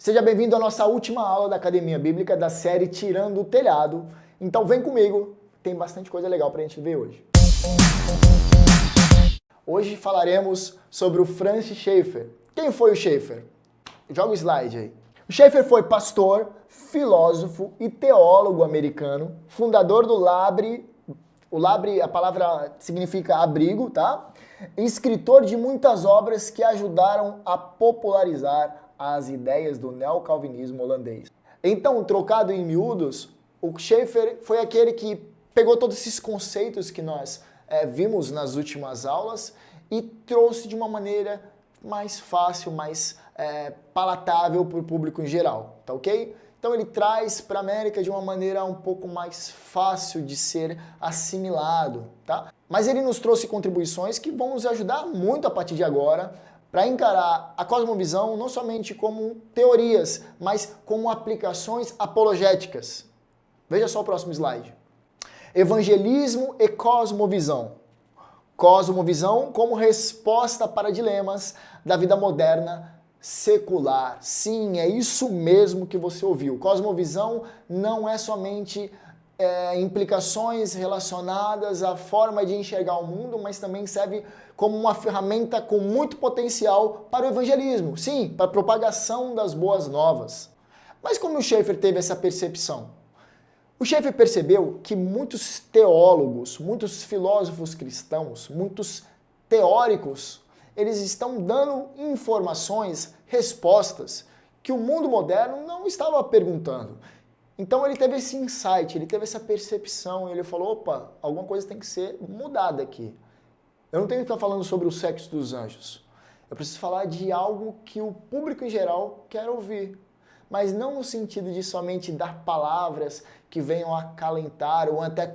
Seja bem-vindo à nossa última aula da Academia Bíblica da série Tirando o Telhado. Então vem comigo, tem bastante coisa legal para a gente ver hoje. Hoje falaremos sobre o Francis Schaeffer. Quem foi o Schaeffer? Joga o slide aí. O Schaeffer foi pastor, filósofo e teólogo americano, fundador do Labre. O Labre, a palavra significa abrigo, tá? Escritor de muitas obras que ajudaram a popularizar as ideias do neocalvinismo holandês. Então, trocado em miúdos, o Schaeffer foi aquele que pegou todos esses conceitos que nós vimos nas últimas aulas e trouxe de uma maneira mais fácil, mais palatável para o público em geral, tá ok? Então ele traz para a América de uma maneira um pouco mais fácil de ser assimilado, tá? Mas ele nos trouxe contribuições que vão nos ajudar muito a partir de agora para encarar a cosmovisão não somente como teorias, mas como aplicações apologéticas. Veja só o próximo slide. Evangelismo e cosmovisão. Cosmovisão como resposta para dilemas da vida moderna secular. Sim, é isso mesmo que você ouviu. Cosmovisão não é somente implicações relacionadas à forma de enxergar o mundo, mas também serve como uma ferramenta com muito potencial para o evangelismo. Sim, para a propagação das boas novas. Mas como o Schaeffer teve essa percepção? O Schaeffer percebeu que muitos teólogos, muitos filósofos cristãos, muitos teóricos, eles estão dando informações, respostas que o mundo moderno não estava perguntando. Então ele teve esse insight, ele teve essa percepção, ele falou, opa, alguma coisa tem que ser mudada aqui. Eu não tenho que ficar falando sobre o sexo dos anjos. Eu preciso falar de algo que o público em geral quer ouvir. Mas não no sentido de somente dar palavras que venham acalentar ou até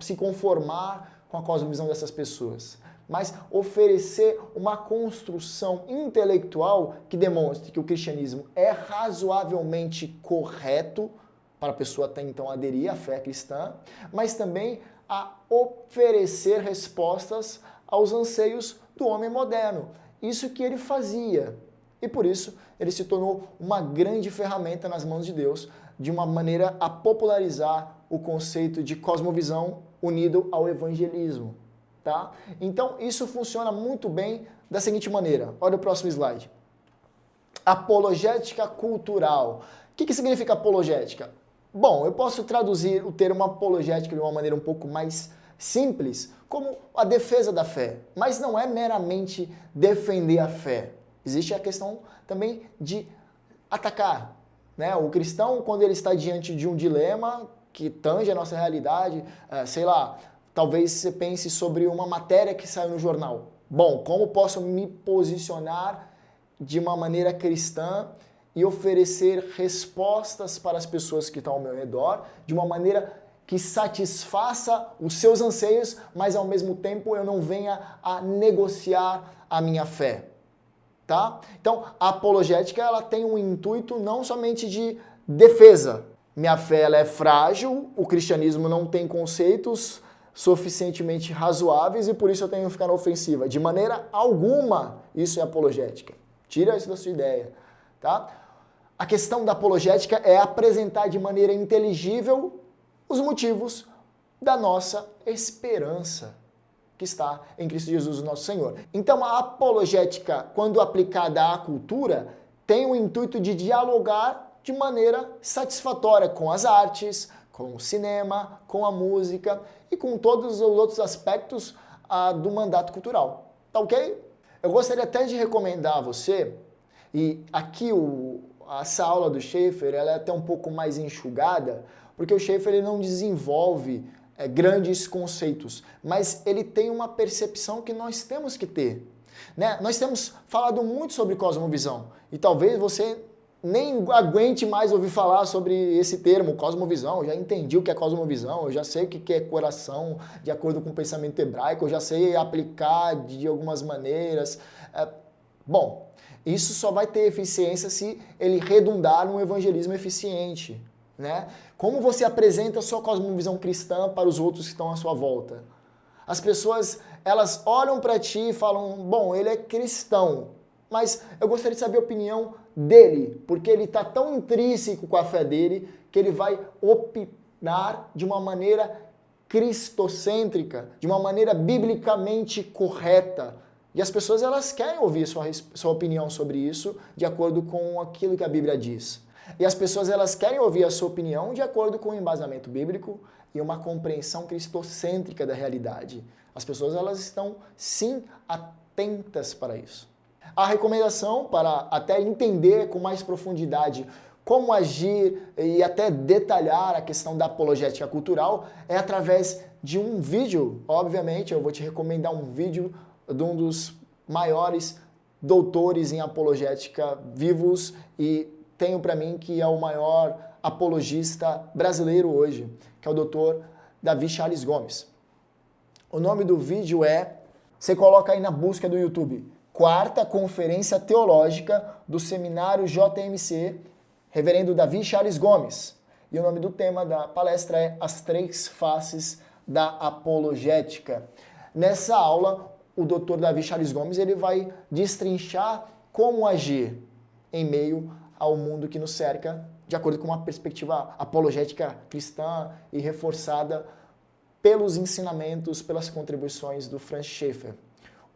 se conformar com a cosmovisão dessas pessoas. Mas oferecer uma construção intelectual que demonstre que o cristianismo é razoavelmente correto para a pessoa até então aderir à fé cristã, mas também a oferecer respostas aos anseios do homem moderno. Isso que ele fazia. E por isso ele se tornou uma grande ferramenta nas mãos de Deus, de uma maneira a popularizar o conceito de cosmovisão unido ao evangelismo. Tá? Então, isso funciona muito bem da seguinte maneira. Olha o próximo slide. Apologética cultural. O que significa apologética? Bom, eu posso traduzir o termo apologética de uma maneira um pouco mais simples, como a defesa da fé. Mas não é meramente defender a fé. Existe a questão também de atacar. Né? O cristão, quando ele está diante de um dilema que tange a nossa realidade, sei lá, talvez você pense sobre uma matéria que saiu no jornal. Bom, como posso me posicionar de uma maneira cristã e oferecer respostas para as pessoas que estão ao meu redor, de uma maneira que satisfaça os seus anseios, mas ao mesmo tempo eu não venha a negociar a minha fé. Tá? Então, a apologética ela tem um intuito não somente de defesa. Minha fé ela é frágil, o cristianismo não tem conceitos suficientemente razoáveis e por isso eu tenho que ficar na ofensiva. De maneira alguma, isso é apologética. Tira isso da sua ideia. Tá? A questão da apologética é apresentar de maneira inteligível os motivos da nossa esperança, que está em Cristo Jesus, o nosso Senhor. Então, a apologética, quando aplicada à cultura, tem o intuito de dialogar de maneira satisfatória com as artes, com o cinema, com a música e com todos os outros aspectos do mandato cultural. Tá ok? Eu gostaria até de recomendar a você, e aqui essa aula do Schaeffer ela é até um pouco mais enxugada, porque o Schaeffer ele não desenvolve grandes conceitos, mas ele tem uma percepção que nós temos que ter. Né? Nós temos falado muito sobre cosmovisão, e talvez você nem aguente mais ouvir falar sobre esse termo, cosmovisão. Eu já entendi o que é cosmovisão, eu já sei o que é coração de acordo com o pensamento hebraico, eu já sei aplicar de algumas maneiras. Bom, isso só vai ter eficiência se ele redundar num evangelismo eficiente. Né? Como você apresenta a sua cosmovisão cristã para os outros que estão à sua volta? As pessoas, elas olham para ti e falam, bom, ele é cristão, mas eu gostaria de saber a opinião dele, porque ele está tão intrínseco com a fé dele que ele vai opinar de uma maneira cristocêntrica, de uma maneira biblicamente correta. E as pessoas elas querem ouvir sua opinião sobre isso de acordo com aquilo que a Bíblia diz. E as pessoas elas querem ouvir a sua opinião de acordo com o embasamento bíblico e uma compreensão cristocêntrica da realidade. As pessoas elas estão sim atentas para isso. A recomendação para até entender com mais profundidade como agir e até detalhar a questão da apologética cultural é através de um vídeo. Obviamente, eu vou te recomendar um vídeo de um dos maiores doutores em apologética vivos e tenho para mim que é o maior apologista brasileiro hoje, que é o doutor Davi Charles Gomes. O nome do vídeo você coloca aí na busca do YouTube, Quarta Conferência Teológica do Seminário JMC, Reverendo Davi Charles Gomes. E o nome do tema da palestra é As Três Faces da Apologética. Nessa aula, o Dr. Davi Charles Gomes ele vai destrinchar como agir em meio ao mundo que nos cerca, de acordo com uma perspectiva apologética cristã e reforçada pelos ensinamentos, pelas contribuições do Francis Schaeffer.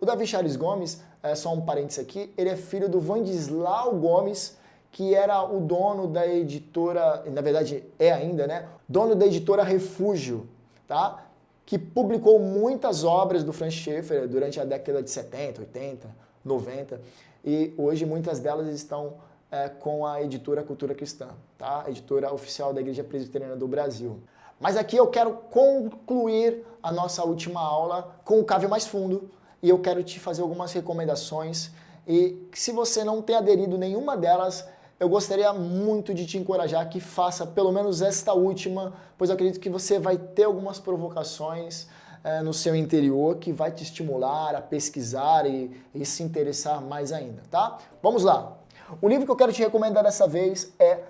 O Davi Charles Gomes, só um parênteses aqui, ele é filho do Vandislau Gomes, que era o dono da editora, na verdade é ainda, né? Dono da editora Refúgio, tá? Que publicou muitas obras do Francis Schaeffer durante a década de 70, 80, 90 e hoje muitas delas estão com a editora Cultura Cristã, tá? A editora oficial da Igreja Presbiteriana do Brasil. Mas aqui eu quero concluir a nossa última aula com o cave mais fundo e eu quero te fazer algumas recomendações e se você não tem aderido nenhuma delas, eu gostaria muito de te encorajar que faça pelo menos esta última, pois eu acredito que você vai ter algumas provocações no seu interior que vai te estimular a pesquisar e se interessar mais ainda, tá? Vamos lá! O livro que eu quero te recomendar dessa vez é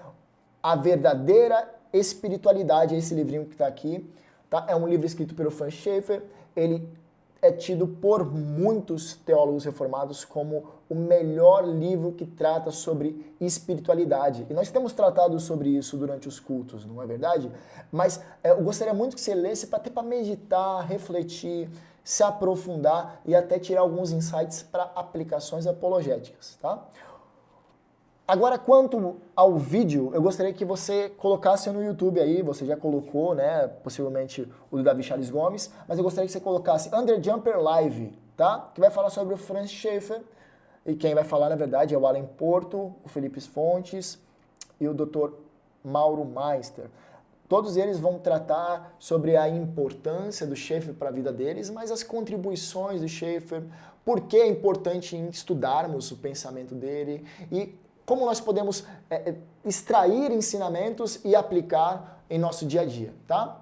A Verdadeira Espiritualidade, esse livrinho que está aqui, tá? É um livro escrito pelo Francis Schaeffer, ele é tido por muitos teólogos reformados como o melhor livro que trata sobre espiritualidade. E nós temos tratado sobre isso durante os cultos, não é verdade? Mas eu gostaria muito que você lesse para meditar, refletir, se aprofundar e até tirar alguns insights para aplicações apologéticas, tá? Agora, quanto ao vídeo, eu gostaria que você colocasse no YouTube aí, você já colocou, né, possivelmente o do Davi Charles Gomes, mas eu gostaria que você colocasse Under Jumper Live, tá? Que vai falar sobre o Francis Schaeffer, e quem vai falar, na verdade, é o Alan Porto, o Felipe Fontes e o Dr. Mauro Meister. Todos eles vão tratar sobre a importância do Schaeffer para a vida deles, mas as contribuições do Schaeffer, por que é importante estudarmos o pensamento dele e como nós podemos extrair ensinamentos e aplicar em nosso dia a dia, tá?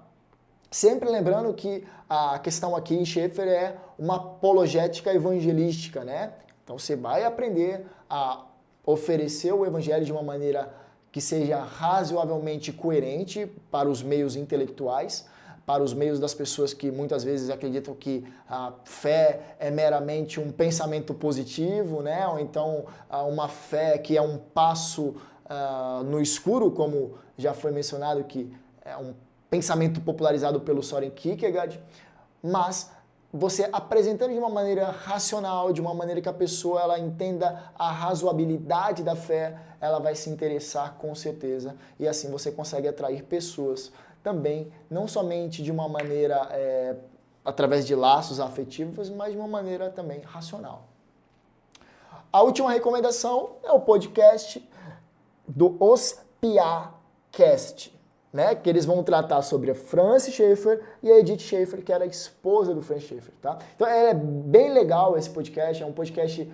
Sempre lembrando que a questão aqui em Schaeffer é uma apologética evangelística, né? Então você vai aprender a oferecer o evangelho de uma maneira que seja razoavelmente coerente para os meios intelectuais, para os meios das pessoas que muitas vezes acreditam que a fé é meramente um pensamento positivo, né? Ou então uma fé que é um passo no escuro, como já foi mencionado, que é um pensamento popularizado pelo Soren Kierkegaard, mas você apresentando de uma maneira racional, de uma maneira que a pessoa ela entenda a razoabilidade da fé, ela vai se interessar com certeza e assim você consegue atrair pessoas também, não somente de uma maneira através de laços afetivos, mas de uma maneira também racional. A última recomendação é o podcast do Os Piacast, né? Que eles vão tratar sobre a Francis Schaeffer e a Edith Schaeffer, que era a esposa do Francis Schaeffer, tá? Então é bem legal esse podcast, é um podcast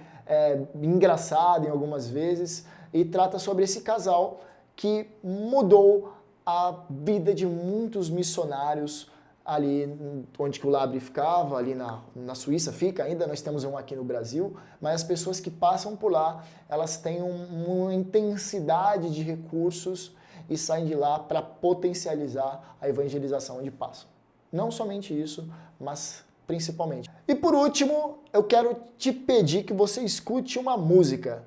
engraçado em algumas vezes e trata sobre esse casal que mudou a vida de muitos missionários ali onde que o Labre ficava, ali na Suíça fica ainda, nós temos um aqui no Brasil, mas as pessoas que passam por lá, elas têm uma intensidade de recursos e saem de lá para potencializar a evangelização onde passam. Não somente isso, mas principalmente. E por último, eu quero te pedir que você escute uma música.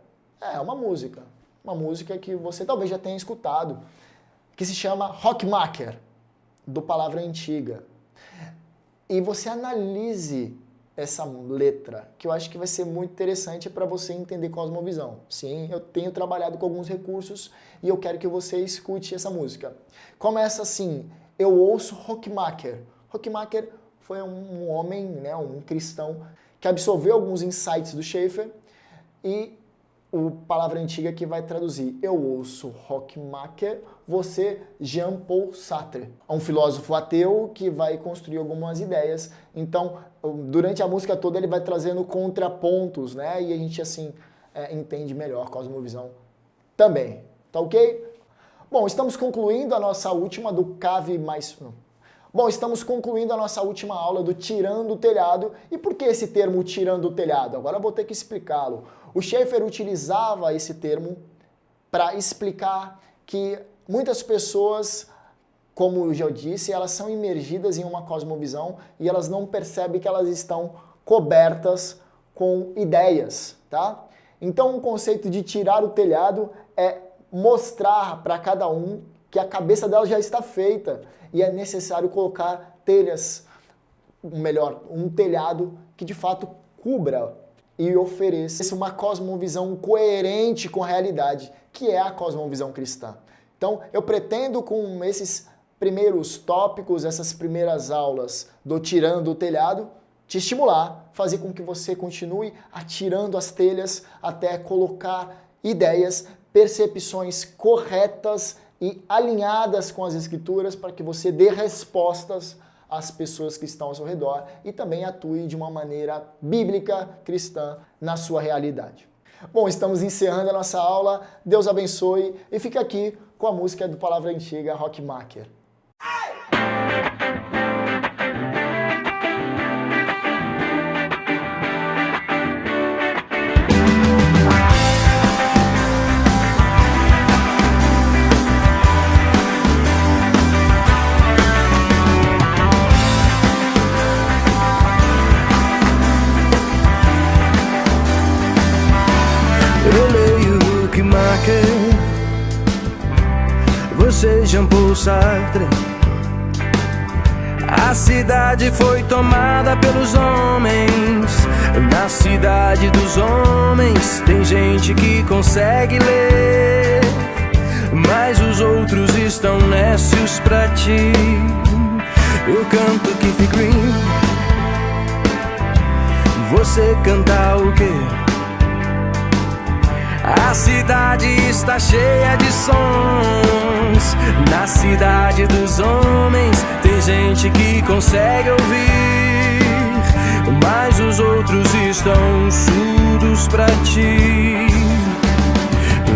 Uma música. uma música que você talvez já tenha escutado, que se chama Rockmaker, do Palavra Antiga. E você analise essa letra, que eu acho que vai ser muito interessante para você entender cosmovisão. Sim, eu tenho trabalhado com alguns recursos e eu quero que você escute essa música. Começa assim: eu ouço Rockmaker. Rockmaker foi um homem, né, um cristão, que absorveu alguns insights do Schaeffer, e o Palavra Antiga que vai traduzir: eu ouço Rockmaker, você Jean-Paul Sartre. É um filósofo ateu que vai construir algumas ideias. Então, durante a música toda ele vai trazendo contrapontos, né? E a gente assim entende melhor a cosmovisão também. Tá ok? Bom, estamos concluindo a nossa última do Cave mais... Bom, estamos concluindo a nossa última aula do Tirando o Telhado. E por que esse termo tirando o telhado? Agora eu vou ter que explicá-lo. O Schaeffer utilizava esse termo para explicar que muitas pessoas, como eu já disse, elas são imergidas em uma cosmovisão e elas não percebem que elas estão cobertas com ideias, tá? Então o conceito de tirar o telhado é mostrar para cada um que a cabeça dela já está feita e é necessário colocar telhas, melhor, um telhado que de fato cubra e ofereça uma cosmovisão coerente com a realidade, que é a cosmovisão cristã. Então, eu pretendo com esses primeiros tópicos, essas primeiras aulas do Tirando o Telhado, te estimular, fazer com que você continue atirando as telhas até colocar ideias, percepções corretas e alinhadas com as Escrituras para que você dê respostas às pessoas que estão ao seu redor e também atue de uma maneira bíblica, cristã, na sua realidade. Bom, estamos encerrando a nossa aula. Deus abençoe e fica aqui com a música do Palavra Antiga, Rockmaker. Você Jean-Paul Sartre. A cidade foi tomada pelos homens. Na cidade dos homens tem gente que consegue ler, mas os outros estão nécios pra ti. Eu canto Keith Green, você canta o quê? A cidade está cheia de sons. Na cidade dos homens tem gente que consegue ouvir, mas os outros estão surdos pra ti.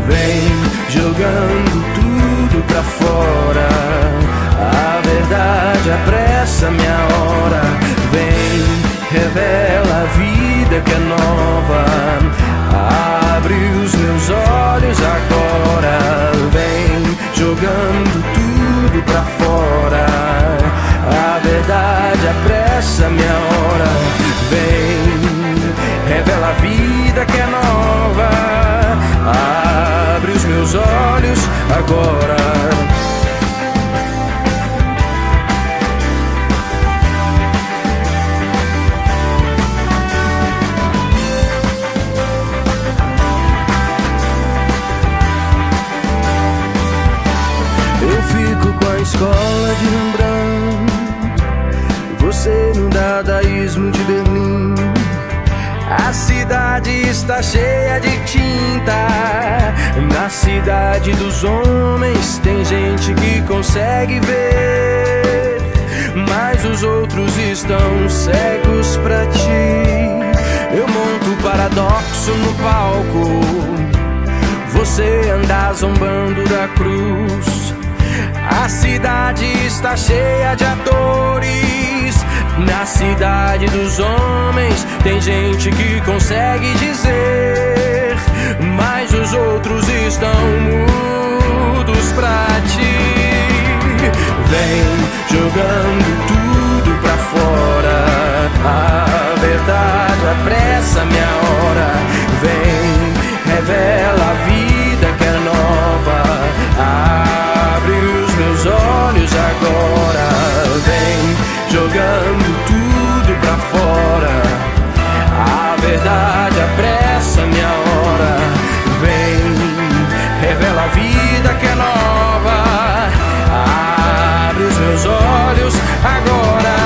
Vem jogando tudo pra fora, a verdade apressa minha hora. Vem, revela a vida que é nova, abre os meus olhos agora. Vem jogando tudo pra fora, a verdade apressa minha hora. Vem, revela a vida que é nova, abre os meus olhos agora. Escola de Rembrandt, você no dadaísmo de Berlim. A cidade está cheia de tinta. Na cidade dos homens tem gente que consegue ver, mas os outros estão cegos pra ti. Eu monto paradoxo no palco, você anda zombando da cruz. A cidade está cheia de atores. Na cidade dos homens tem gente que consegue dizer, mas os outros estão mudos pra ti. Vem jogando tudo pra fora, a verdade apressa minha hora. Vem, revela a vida que é Revela a vida que é nova. Abre os meus olhos agora.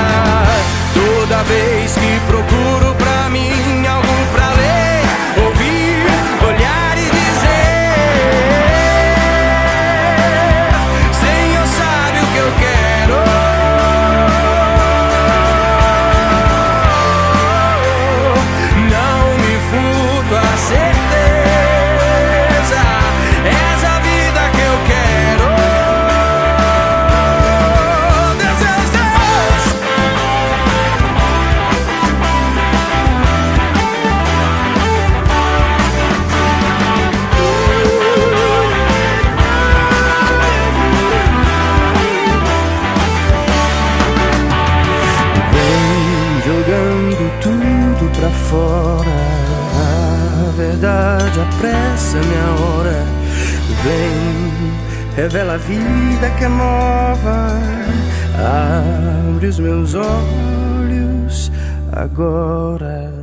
Toda vez que procuro pra mim algo pra ler, ouvir, olhar e dizer: Senhor sabe o que eu quero. Não me furto a certeza, és a vida que eu quero. Deus, Deus, Deus. Vem jogando tudo pra fora, a verdade apressa minha hora. Vem, revela a vida que é nova. Abre os meus olhos agora.